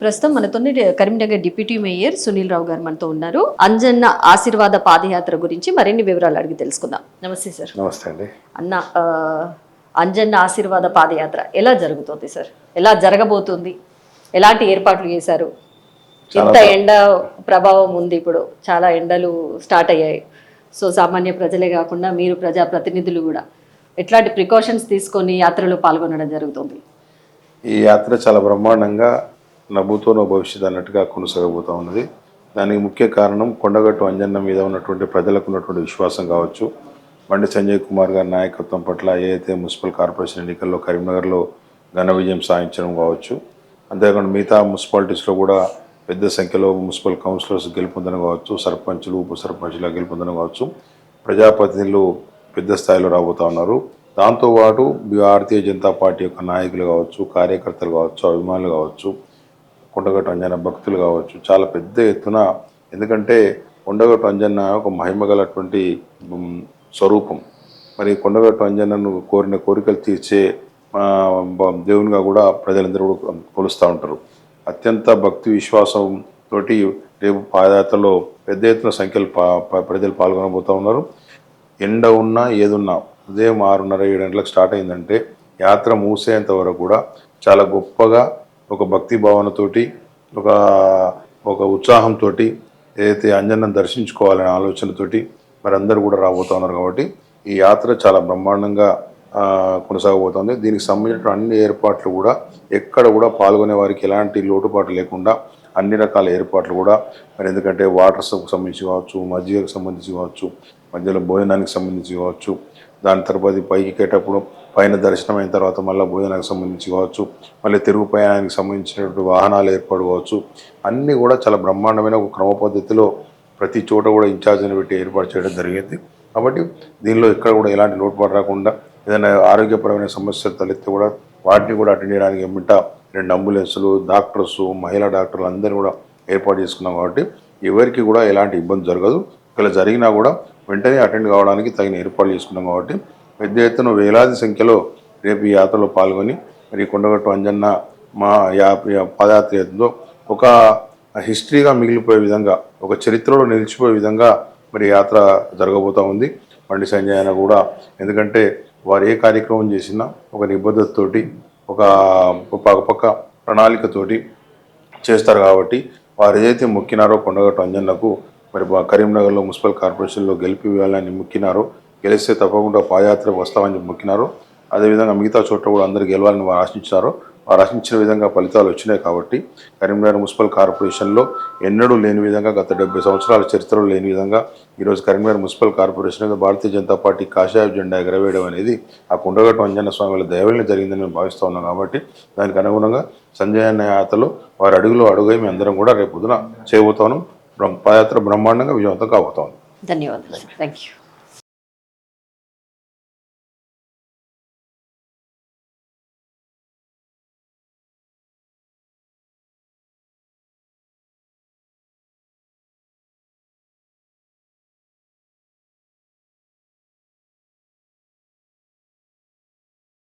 ప్రస్తుతం మనతో Karimnagar deputy mayor Sunil Rao గారు మనతో ఉన్నారు. అంజన్న ఆశీర్వాద పాదయాత్ర గురించి మరిన్ని వివరాలు అడిగి తెలుసుకుందాం. నమస్తే సార్. నమస్తే అండి. అన్న, అంజన్న ఆశీర్వాద పాదయాత్ర ఎలా జరుగుతుంది సార్? ఎలా జరగబోతుంది? ఎలాంటి ఏర్పాట్లు చేశారు? ఎంత ఎండ ప్రభావం ఉంది? ఇప్పుడు చాలా ఎండలు స్టార్ట్ అయ్యాయి. సో సామాన్య ప్రజలే కాకుండా మీరు ప్రజాప్రతినిధులు కూడా ఎట్లాంటి ప్రికాషన్స్ తీసుకొని యాత్రలో పాల్గొనడం జరుగుతుంది? ఈ యాత్ర చాలా బ్రహ్మాండంగా నవ్వుతోనో భవిష్యత్ అన్నట్టుగా కొనసాగబోతూ ఉన్నది. దానికి ముఖ్య కారణం కొండగట్టు అంజన్న మీద ఉన్నటువంటి ప్రజలకు ఉన్నటువంటి విశ్వాసం కావచ్చు, బండి సంజయ్ కుమార్ గారి నాయకత్వం పట్ల ఏదైతే మున్సిపల్ కార్పొరేషన్ ఎన్నికల్లో కరీంనగర్లో ఘన విజయం సాధించడం కావచ్చు, అంతేకాకుండా మిగతా మున్సిపాలిటీస్లో కూడా పెద్ద సంఖ్యలో మున్సిపల్ కౌన్సిలర్స్ గెలుపొందడం కావచ్చు, సర్పంచులు ఉప సర్పంచులు గెలుపొందడం కావచ్చు, ప్రజాప్రతినిధులు పెద్ద స్థాయిలో రాబోతూ ఉన్నారు. దాంతోపాటు భారతీయ జనతా పార్టీ యొక్క నాయకులు కావచ్చు, కార్యకర్తలు కావచ్చు, అభిమానులు కావచ్చు, కొండగట్టు అంజన్న భక్తులు కావచ్చు, చాలా పెద్ద ఎత్తున. ఎందుకంటే కొండగట్టు అంజన్న ఒక మహిమగలటువంటి స్వరూపం. మరి కొండగట్టు అంజన్నను కోరిన కోరికలు తీర్చే దేవునిగా కూడా ప్రజలందరూ కూడా కొలుస్తూ ఉంటారు. అత్యంత భక్తి విశ్వాసంతో రేపు పాదయాత్రలో పెద్ద ఎత్తున సంఖ్యలో ప్రజలు పాల్గొనబోతూ ఉన్నారు. ఎండ ఉన్నా ఏదున్నా ఉదయం 6:30 7 గంటలకు స్టార్ట్ అయిందంటే యాత్ర మూసేంత వరకు కూడా చాలా గొప్పగా ఒక భక్తి భావనతోటి ఒక ఉత్సాహంతో ఏదైతే అంజన్నను దర్శించుకోవాలనే ఆలోచనతోటి మరి అందరూ కూడా రాబోతూ ఉన్నారు. కాబట్టి ఈ యాత్ర చాలా బ్రహ్మాండంగా కొనసాగబోతోంది. దీనికి సంబంధించిన అన్ని ఏర్పాట్లు కూడా ఎక్కడ కూడా పాల్గొనే వారికి ఎలాంటి లోటుపాటు లేకుండా అన్ని రకాల ఏర్పాట్లు కూడా మరి, ఎందుకంటే వాటర్స్కి సంబంధించి కావచ్చు, మజ్జిగకు సంబంధించి కావచ్చు, మధ్యలో భోజనానికి సంబంధించి కావచ్చు, దాని తర్వాత పైకి ఎక్కేటప్పుడు పైన దర్శనం అయిన తర్వాత మళ్ళీ భోజనానికి సంబంధించి కావచ్చు, మళ్ళీ తిరుగు ప్రయాణానికి సంబంధించినటువంటి వాహనాలు ఏర్పాటు కావచ్చు, అన్నీ కూడా చాలా బ్రహ్మాండమైన ఒక క్రమ పద్ధతిలో ప్రతి చోట కూడా ఇన్ఛార్జిని పెట్టి ఏర్పాటు చేయడం జరిగింది. కాబట్టి దీనిలో ఎక్కడ కూడా ఎలాంటి లోటుపాటు రాకుండా ఏదైనా ఆరోగ్యపరమైన సమస్యలు తలెత్తి కూడా వాటిని కూడా అటెండ్ చేయడానికి ఏమిటా 2 అంబులెన్సులు, డాక్టర్సు, మహిళా డాక్టర్లు అందరినీ కూడా ఏర్పాటు చేసుకున్నాం. కాబట్టి ఎవరికి కూడా ఎలాంటి ఇబ్బంది జరగదు. ఇలా జరిగినా కూడా వెంటనే అటెండ్ కావడానికి తగిన ఏర్పాట్లు చేసుకున్నాం. కాబట్టి పెద్ద ఎత్తున వేలాది సంఖ్యలో రేపు ఈ యాత్రలో పాల్గొని మరి కొండగట్టు అంజన్న పాదయాత్రలో ఒక హిస్టరీగా మిగిలిపోయే విధంగా, ఒక చరిత్రలో నిలిచిపోయే విధంగా మరి యాత్ర జరగబోతూ ఉంది. బండి సంజయ్ అన్న కూడా, ఎందుకంటే వారు ఏ కార్యక్రమం చేసినా ఒక నిబద్ధతతోటి, ఒక పక్క ప్రణాళికతోటి చేస్తారు. కాబట్టి వారు ఏదైతే మొక్కినారో కొండగట్టు అంజన్నకు, మరి కరీంనగర్లో మున్సిపల్ కార్పొరేషన్లో గెలిపివ్వాలని మొక్కినారో, గెలిస్తే తప్పకుండా పాదయాత్రకు వస్తామని చెప్పి మొక్కినారో, అదేవిధంగా మిగతా చోట్ల కూడా అందరూ గెలవాలని వారు ఆశించారో, వారు ఆశించిన విధంగా ఫలితాలు వచ్చినాయి. కాబట్టి కరీంనగర్ మున్సిపల్ కార్పొరేషన్లో ఎన్నడూ లేని విధంగా, గత 70 సంవత్సరాల చరిత్రలో లేని విధంగా ఈరోజు Karimnagar municipal corporation Bharatiya Janata party కాషాయ జెండా ఎగరవేయడం అనేది ఆ కొండగట్టు అంజన్న స్వామి దయవలన జరిగిందని మేము భావిస్తూ ఉన్నాం. కాబట్టి దానికి అనుగుణంగా సంజయ్ అన్న యాత్రలో వారి అడుగులో అడుగై మేము అందరం కూడా రేపు పొద్దున చేయబోతాను. పాదయాత్ర బ్రహ్మాండంగా విజయవంతం కాబోతోంది. ధన్యవాదాలు. Thank you.